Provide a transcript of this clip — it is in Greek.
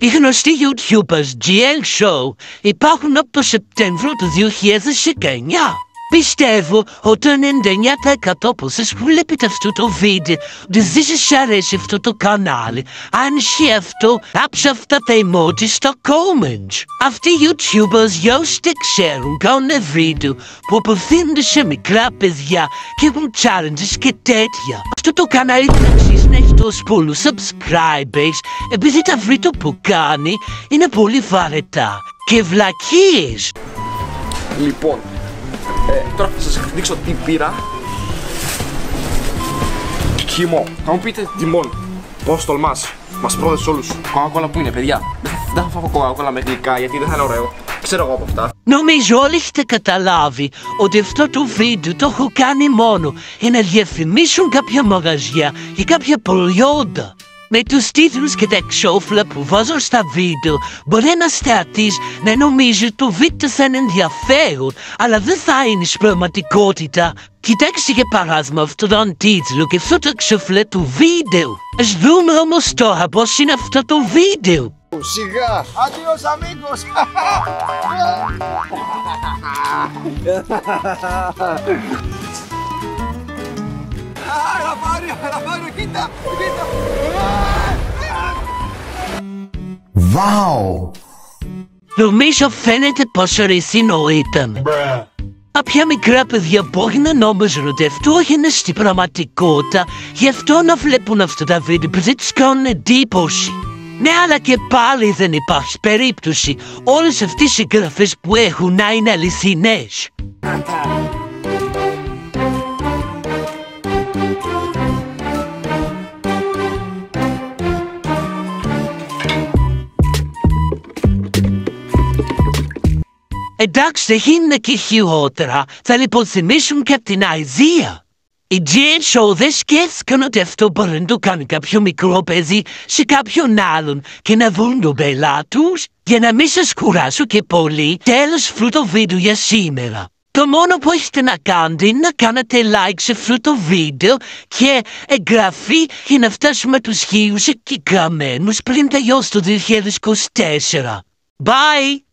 Οι γνωστοί YouTubers GL Show υπάρχουν από το Σεπτέμβριο του 2019. Πιστεύω ότι το 99% από εσάς που βλέπετε αυτό το βίντεο δεν σας αρέσει αυτό το κανάλι. Αν ισχύει αυτό, άψε αυτά τα emoji στα comments. Αυτοί οι YouTubers για όσοι δεν ξέρουν κάνουν βίντεο που απευθύνονται σε μικρά παιδιά και έχουν challenges και τέτοια. Αυτό το κανάλι δεν αξίζει να έχει τόσο πολλούς subscribers επειδή τα βίντεο που κάνει είναι πολύ βαρετά και βλακίες. Λοιπόν, τώρα θα σας δείξω τι πήρα. Χυμό. Θα μου πείτε Τιμών, πώς τολμάς? Μας πρόδεσες όλους. Κοκακόλα που είναι, παιδιά? Δεν θα φάω κοκακόλα με γλυκά γιατί δεν θα είναι ωραίο. Ξέρω εγώ από αυτά. Νομίζω όλοι έχετε καταλάβει ότι αυτό το βίντεο το έχω κάνει μόνο για να διαφημίσουν κάποια μαγαζιά ή κάποια προϊόντα. Με τους τίτλους και τα εξώφυλλα που βάζω στα βίντεο μπορεί ένας θεατής να νομίζει ότι το βίντεο θα είναι ενδιαφέρον, αλλά δεν θα είναι στην πραγματικότητα. Κοιτάξτε για παράδειγμα αυτόν τον τίτλο και αυτό το εξώφυλλο του βίντεο. Ας δούμε όμως τώρα πώς είναι αυτό το βίντεο. Σιγά! Adiós amigos! Κοίτα! Wow! Νομίζω φαίνεται πόσο ρηθινό ήταν. Κάποια μικρά παιδιά μπορεί να νόμιζαν ότι αυτό είναι στην πραγματικότητα, γι' αυτό να βλέπουν αυτά τα βίντεο επειδή τους κάνουν εντύπωση. Ναι, αλλά και πάλι δεν υπάρχει περίπτωση όλες αυτές οι γραφές που έχουν να είναι αληθινές. Εντάξει, δεν γίνεται και χειρότερα, θα λιποθυμίσουν και από την αηδία. Οι GL Show δεν σκέφτηκαν ότι αυτό μπορεί να το κάνει κάποιο μικρό παιδί σε κάποιον άλλον και να βρουν τον πελάτη τους. Για να μην σας κουράσω και πολύ, τέλος αυτού το βίντεο για σήμερα. Το μόνο που έχετε να κάνετε είναι να κάνετε like σε αυτό το βίντεο και εγγραφή για να φτάσουμε τους 1000 εγγεγραμμένους πριν τελειώσει το 2024. Bye!